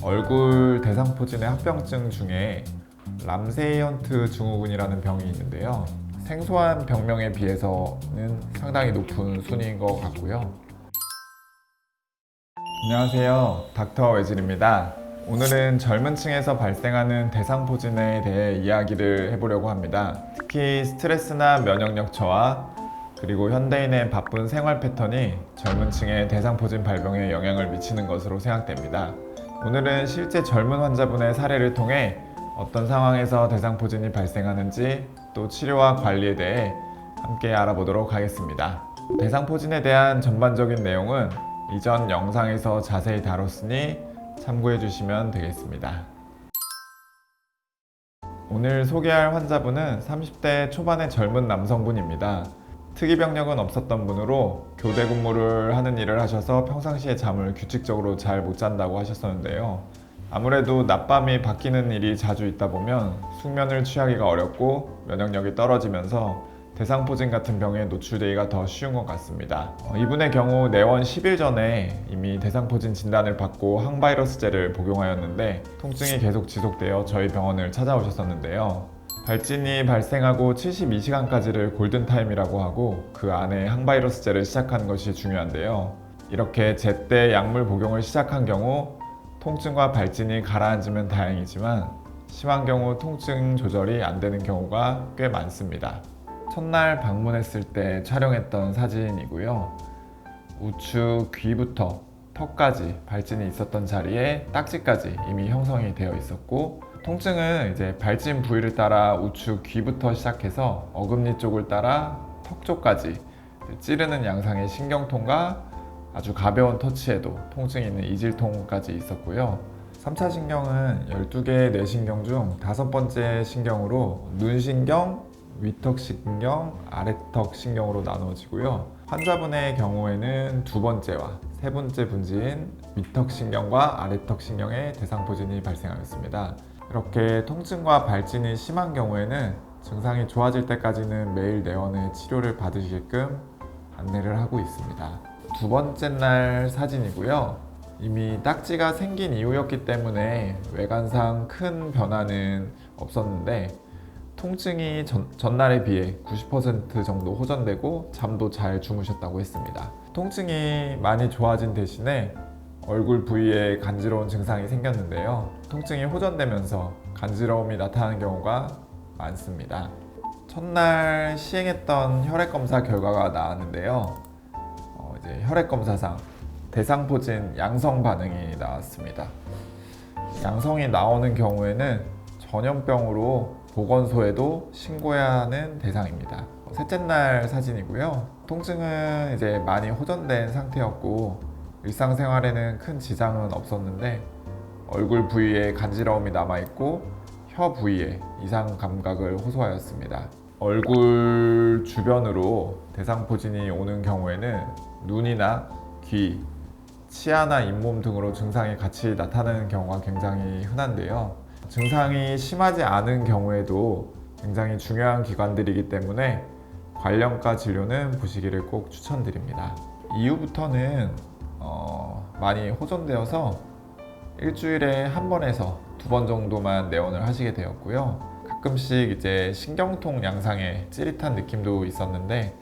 얼굴 대상포진의 합병증 중에 람세이언트 증후군이라는 병이 있는데요. 생소한 병명에 비해서는 상당히 높은 순위인 것 같고요. 안녕하세요, 닥터 외질입니다. 오늘은 젊은 층에서 발생하는 대상포진에 대해 이야기를 해보려고 합니다. 특히 스트레스나 면역력 저하, 그리고 현대인의 바쁜 생활 패턴이 젊은 층의 대상포진 발병에 영향을 미치는 것으로 생각됩니다. 오늘은 실제 젊은 환자분의 사례를 통해 어떤 상황에서 대상포진이 발생하는지, 또 치료와 관리에 대해 함께 알아보도록 하겠습니다. 대상포진에 대한 전반적인 내용은 이전 영상에서 자세히 다뤘으니 참고해 주시면 되겠습니다. 오늘 소개할 환자분은 30대 초반의 젊은 남성분입니다. 특이 병력은 없었던 분으로 교대 근무를 하는 일을 하셔서 평상시에 잠을 규칙적으로 잘 못 잔다고 하셨었는데요. 아무래도 낮밤이 바뀌는 일이 자주 있다 보면 숙면을 취하기가 어렵고 면역력이 떨어지면서 대상포진 같은 병에 노출되기가 더 쉬운 것 같습니다. 이분의 경우 내원 10일 전에 이미 대상포진 진단을 받고 항바이러스제를 복용하였는데 통증이 계속 지속되어 저희 병원을 찾아오셨었는데요. 발진이 발생하고 72시간까지를 골든타임이라고 하고 그 안에 항바이러스제를 시작하는 것이 중요한데요. 이렇게 제때 약물 복용을 시작한 경우 통증과 발진이 가라앉으면 다행이지만 심한 경우 통증 조절이 안 되는 경우가 꽤 많습니다. 첫날 방문했을 때 촬영했던 사진이고요. 우측 귀부터 턱까지 발진이 있었던 자리에 딱지까지 이미 형성이 되어 있었고, 통증은 이제 발진 부위를 따라 우측 귀부터 시작해서 어금니 쪽을 따라 턱 쪽까지 찌르는 양상의 신경통과 아주 가벼운 터치에도 통증이 있는 이질통까지 있었고요. 3차 신경은 12개의 뇌신경 중 5번째 신경으로 눈신경, 위턱신경, 아래턱신경으로 나누어지고요. 환자분의 경우에는 두 번째와 세 번째 분지인 위턱신경과 아래턱신경의 대상포진이 발생하였습니다. 이렇게 통증과 발진이 심한 경우에는 증상이 좋아질 때까지는 매일 내원해 치료를 받으시게끔 안내를 하고 있습니다. 두 번째 날 사진이고요. 이미 딱지가 생긴 이후였기 때문에 외관상 큰 변화는 없었는데 통증이 전날에 비해 90% 정도 호전되고 잠도 잘 주무셨다고 했습니다. 통증이 많이 좋아진 대신에 얼굴 부위에 간지러운 증상이 생겼는데요. 통증이 호전되면서 간지러움이 나타나는 경우가 많습니다. 첫날 시행했던 혈액검사 결과가 나왔는데요. 이제 혈액검사상 대상포진 양성 반응이 나왔습니다. 양성이 나오는 경우에는 전염병으로 보건소에도 신고해야 하는 대상입니다. 셋째 날 사진이고요. 통증은 이제 많이 호전된 상태였고 일상생활에는 큰 지장은 없었는데 얼굴 부위에 간지러움이 남아있고 혀 부위에 이상 감각을 호소하였습니다. 얼굴 주변으로 대상포진이 오는 경우에는 눈이나 귀, 치아나 잇몸 등으로 증상이 같이 나타나는 경우가 굉장히 흔한데요. 증상이 심하지 않은 경우에도 굉장히 중요한 기관들이기 때문에 관련과 진료는 보시기를 꼭 추천드립니다. 이후부터는 많이 호전되어서 일주일에 한 번에서 2번 정도만 내원을 하시게 되었고요. 가끔씩 이제 신경통 양상의 찌릿한 느낌도 있었는데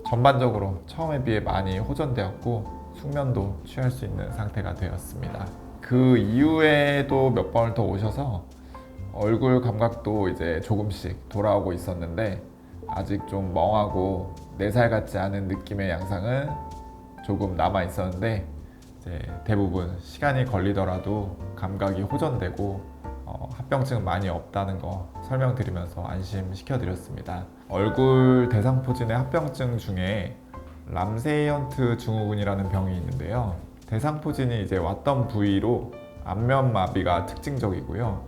전반적으로 처음에 비해 많이 호전되었고 숙면도 취할 수 있는 상태가 되었습니다. 그 이후에도 몇 번을 더 오셔서 얼굴 감각도 이제 조금씩 돌아오고 있었는데 아직 좀 멍하고 4살 같지 않은 느낌의 양상은 조금 남아 있었는데 이제 대부분 시간이 걸리더라도 감각이 호전되고 합병증은 많이 없다는 거 설명드리면서 안심시켜 드렸습니다. 얼굴 대상포진의 합병증 중에 람세이언트 증후군이라는 병이 있는데요. 대상포진이 이제 왔던 부위로 안면 마비가 특징적이고요.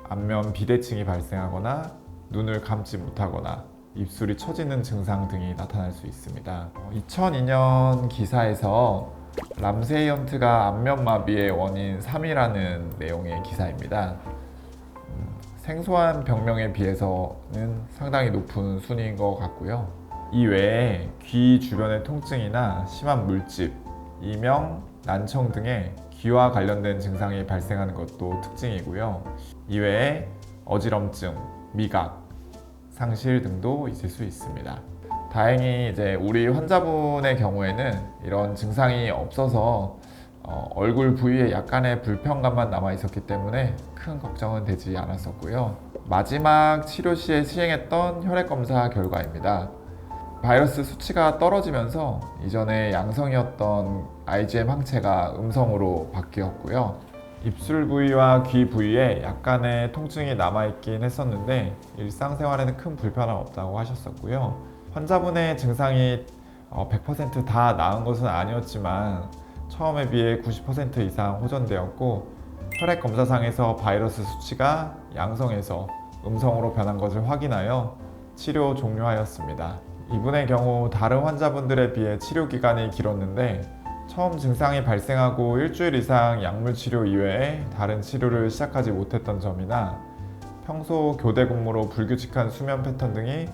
안면 비대칭이 발생하거나 눈을 감지 못하거나 입술이 처지는 증상 등이 나타날 수 있습니다. 2002년 기사에서 람세이언트가 안면마비의 원인 3위라는 내용의 기사입니다. 생소한 병명에 비해서는 상당히 높은 순위인 것 같고요. 이 외에 귀 주변의 통증이나 심한 물집, 이명, 난청 등의 귀와 관련된 증상이 발생하는 것도 특징이고요. 이외에 어지럼증, 미각, 상실 등도 있을 수 있습니다. 다행히 이제 우리 환자분의 경우에는 이런 증상이 없어서 얼굴 부위에 약간의 불편감만 남아 있었기 때문에 큰 걱정은 되지 않았었고요. 마지막 치료 시에 시행했던 혈액 검사 결과입니다. 바이러스 수치가 떨어지면서 이전에 양성이었던 IgM 항체가 음성으로 바뀌었고요. 입술 부위와 귀 부위에 약간의 통증이 남아있긴 했었는데 일상생활에는 큰 불편함 없다고 하셨었고요. 환자분의 증상이 100% 나은 것은 아니었지만 처음에 비해 90% 이상 호전되었고 혈액 검사상에서 바이러스 수치가 양성에서 음성으로 변한 것을 확인하여 치료 종료하였습니다. 이분의 경우 다른 환자분들에 비해 치료 기간이 길었는데 처음 증상이 발생하고 일주일 이상 약물 치료 이외에 다른 치료를 시작하지 못했던 점이나 평소 교대 근무로 불규칙한 수면 패턴 등이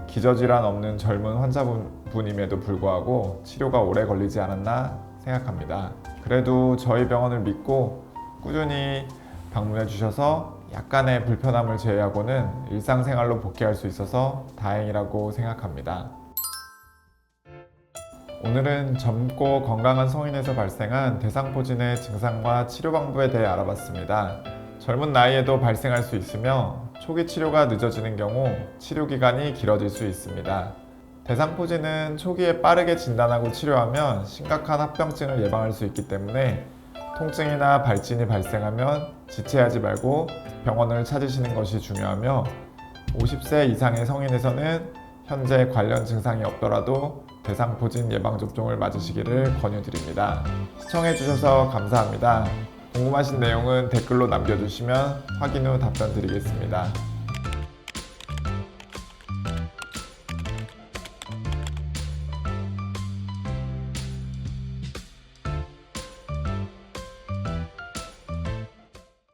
기저질환 없는 젊은 환자분임에도 불구하고 치료가 오래 걸리지 않았나 생각합니다. 그래도 저희 병원을 믿고 꾸준히 방문해 주셔서 약간의 불편함을 제외하고는 일상생활로 복귀할 수 있어서 다행이라고 생각합니다. 오늘은 젊고 건강한 성인에서 발생한 대상포진의 증상과 치료 방법에 대해 알아봤습니다. 젊은 나이에도 발생할 수 있으며 초기 치료가 늦어지는 경우 치료 기간이 길어질 수 있습니다. 대상포진은 초기에 빠르게 진단하고 치료하면 심각한 합병증을 예방할 수 있기 때문에 통증이나 발진이 발생하면 지체하지 말고 병원을 찾으시는 것이 중요하며 50세 이상의 성인에서는 현재 관련 증상이 없더라도 대상포진 예방접종을 맞으시기를 권유드립니다. 시청해주셔서 감사합니다. 궁금하신 내용은 댓글로 남겨주시면 확인 후 답변 드리겠습니다.